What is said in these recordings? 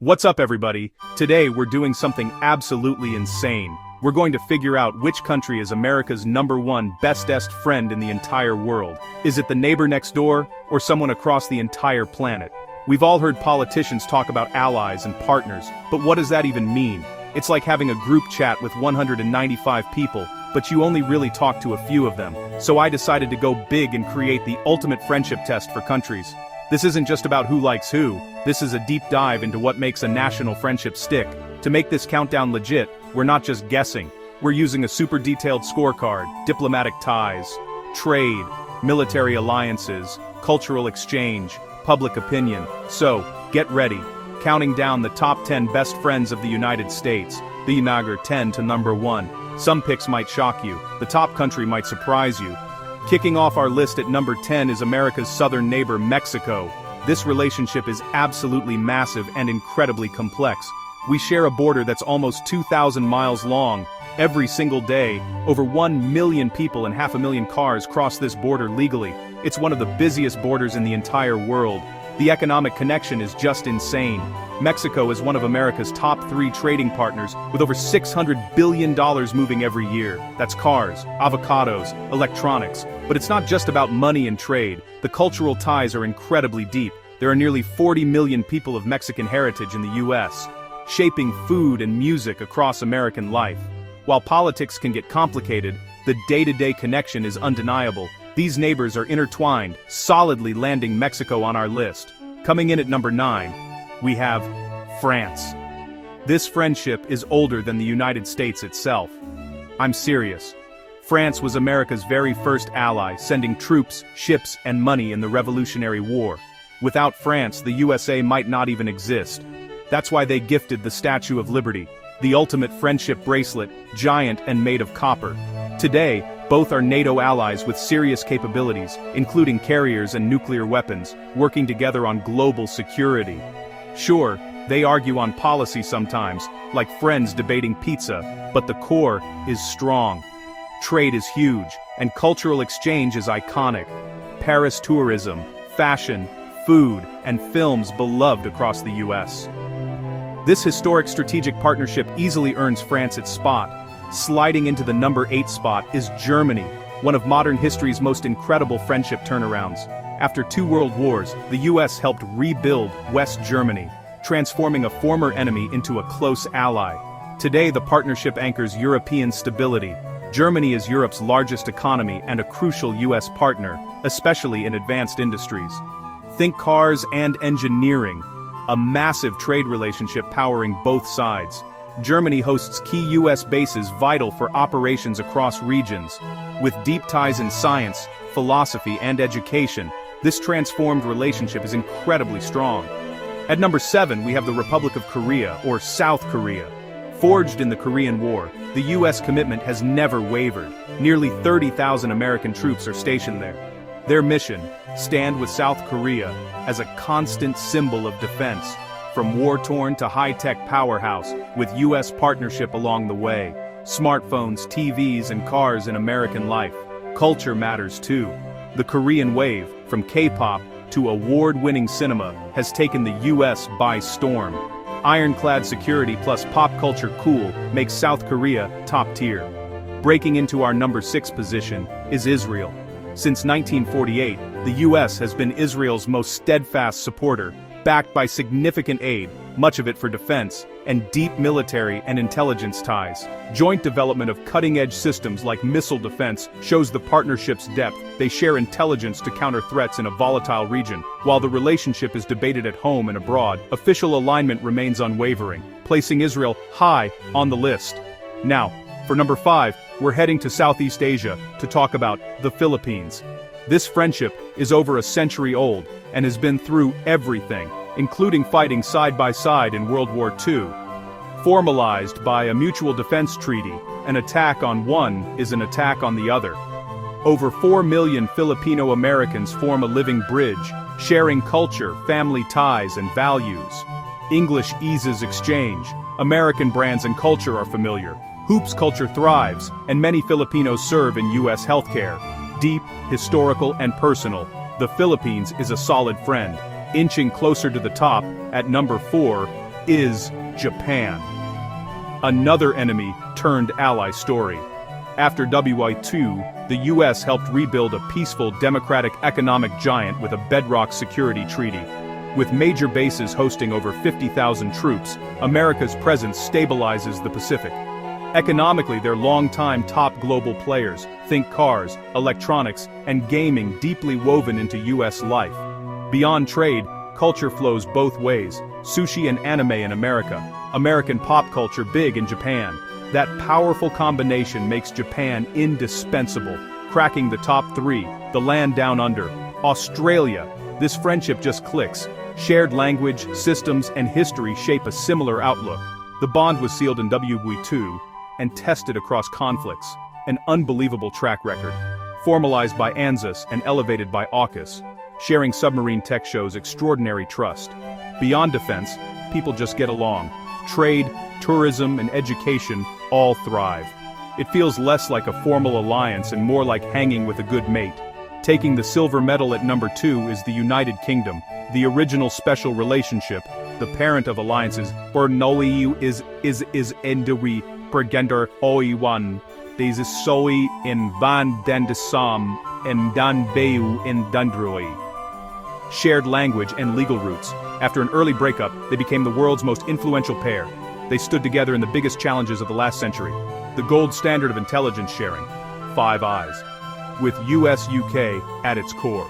What's up, everybody? Today we're doing something absolutely insane. We're going to figure out which country is America's #1 bestest friend in the entire world. Is it the neighbor next door, or someone across the entire planet? We've all heard politicians talk about allies and partners, but what does that even mean? It's like having a group chat with 195 people, but you only really talk to a few of them. So I decided to go big and create the ultimate friendship test for countries. This isn't just about who likes who, this is a deep dive into what makes a national friendship stick. To make this countdown legit, we're not just guessing. We're using a super detailed scorecard: diplomatic ties, trade, military alliances, cultural exchange, public opinion. So, get ready. Counting down the top 10 best friends of the United States, the United 10 to #1. Some picks might shock you, the top country might surprise you. Kicking off our list at number 10 is America's southern neighbor, Mexico. This relationship is absolutely massive and incredibly complex. We share a border that's almost 2,000 miles long. Every single day, over 1 million people and 500,000 cars cross this border legally. It's one of the busiest borders in the entire world. The economic connection is just insane. Mexico is one of America's top 3 trading partners, with over $600 billion moving every year. That's cars, avocados, electronics. But it's not just about money and trade. The cultural ties are incredibly deep. There are nearly 40 million people of Mexican heritage in the US, shaping food and music across American life. While politics can get complicated, the day-to-day connection is undeniable. These neighbors are intertwined, solidly landing Mexico on our list. Coming in at number 9, we have France. This friendship is older than the United States itself. I'm serious. France was America's very first ally, sending troops, ships, and money in the Revolutionary War. Without France, the USA might not even exist. That's why they gifted the Statue of Liberty, the ultimate friendship bracelet, giant and made of copper. Today, both are NATO allies with serious capabilities, including carriers and nuclear weapons, working together on global security. Sure, they argue on policy sometimes, like friends debating pizza, but the core is strong. Trade is huge, and cultural exchange is iconic. Paris tourism, fashion, food, and films beloved across the US. This historic strategic partnership easily earns France its spot. Sliding into the number 8 spot is Germany, one of modern history's most incredible friendship turnarounds. After 2 world wars, the US helped rebuild West Germany, transforming a former enemy into a close ally. Today, the partnership anchors European stability. Germany is Europe's largest economy and a crucial US partner, especially in advanced industries. Think cars and engineering, a massive trade relationship powering both sides. Germany hosts key US bases vital for operations across regions. With deep ties in science, philosophy, and education, this transformed relationship is incredibly strong. At number 7, we have the Republic of Korea, or South Korea. Forged in the Korean War, the US commitment has never wavered. Nearly 30,000 American troops are stationed there. Their mission: stand with South Korea as a constant symbol of defense. From war-torn to high-tech powerhouse, with US partnership along the way. Smartphones, TVs, and cars in American life. Culture matters too. The Korean wave, from K-pop to award-winning cinema, has taken the US by storm. Ironclad security plus pop culture cool makes South Korea top tier. Breaking into our number 6 position is Israel. Since 1948, the US has been Israel's most steadfast supporter, backed by significant aid, much of it for defense, and deep military and intelligence ties. Joint development of cutting-edge systems like missile defense shows the partnership's depth. They share intelligence to counter threats in a volatile region. While the relationship is debated at home and abroad, official alignment remains unwavering, placing Israel high on the list. Now, for number 5, we're heading to Southeast Asia to talk about the Philippines. This friendship is over a century old and has been through everything, including fighting side by side in World War II. Formalized by a mutual defense treaty, an attack on one is an attack on the other. Over 4 million Filipino Americans form a living bridge, sharing culture, family ties, and values. English eases exchange. American brands and culture are familiar. Hoops culture thrives, and many Filipinos serve in US healthcare. Deep, historical, and personal, the Philippines is a solid friend. Inching closer to the top, at number 4, is Japan. Another enemy turned ally story. After WI2, the US helped rebuild a peaceful democratic economic giant with a bedrock security treaty. With major bases hosting over 50,000 troops, America's presence stabilizes the Pacific. Economically, they're longtime top global players, think cars, electronics, and gaming deeply woven into US life. Beyond trade, culture flows both ways, sushi and anime in America, American pop culture big in Japan. That powerful combination makes Japan indispensable, cracking the top 3, the land down under. Australia, this friendship just clicks. Shared language, systems, and history shape a similar outlook. The bond was sealed in WW2 and tested across conflicts, an unbelievable track record. Formalized by ANZUS and elevated by AUKUS, sharing submarine tech shows extraordinary trust. Beyond defense, people just get along. Trade, tourism, and education all thrive. It feels less like a formal alliance and more like hanging with a good mate. Taking the silver medal at number 2 is the United Kingdom, the original special relationship, the parent of alliances. Bernoliu is enduri pergender oiwan. Deze soi in van dendesam en dan beu in dundroi. Shared language and legal roots. After an early breakup, they became the world's most influential pair. They stood together in the biggest challenges of the last century. The gold standard of intelligence sharing. Five Eyes. With US-UK at its core.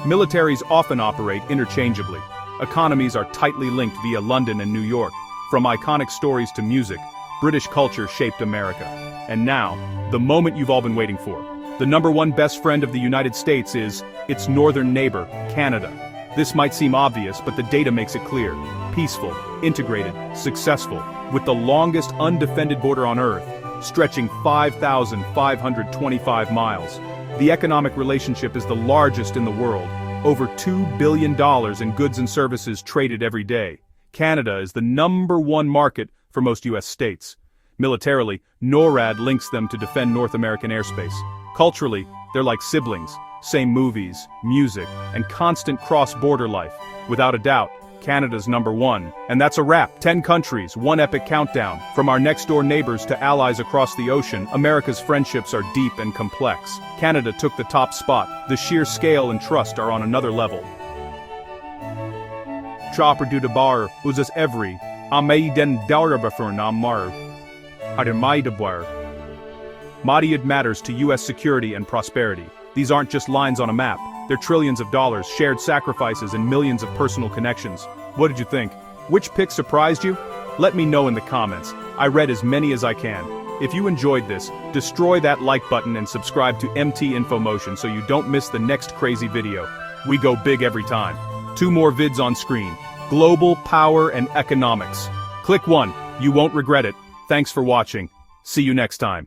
Militaries often operate interchangeably. Economies are tightly linked via London and New York. From iconic stories to music, British culture shaped America. And now, the moment you've all been waiting for. The #1 best friend of the United States is its northern neighbor, Canada. This might seem obvious, but the data makes it clear. Peaceful, integrated, successful, with the longest undefended border on Earth, stretching 5,525 miles. The economic relationship is the largest in the world, over $2 billion in goods and services traded every day. Canada is the #1 market for most US states. Militarily, NORAD links them to defend North American airspace. Culturally, they're like siblings, same movies, music, and constant cross-border life. Without a doubt, Canada's #1. And that's a wrap. 10 countries, one epic countdown. From our next-door neighbors to allies across the ocean, America's friendships are deep and complex. Canada took the top spot. The sheer scale and trust are on another level. Chopper du de bar, uzas every, amaiden daurabafern amar, hademaidabwar. Madiad matters to US security and prosperity. These aren't just lines on a map. They're trillions of dollars, shared sacrifices, and millions of personal connections. What did you think? Which pick surprised you? Let me know in the comments. I read as many as I can. If you enjoyed this, destroy that like button and subscribe to MT Infomotion so you don't miss the next crazy video. We go big every time. 2 more vids on screen. Global power and economics. Click one. You won't regret it. Thanks for watching. See you next time.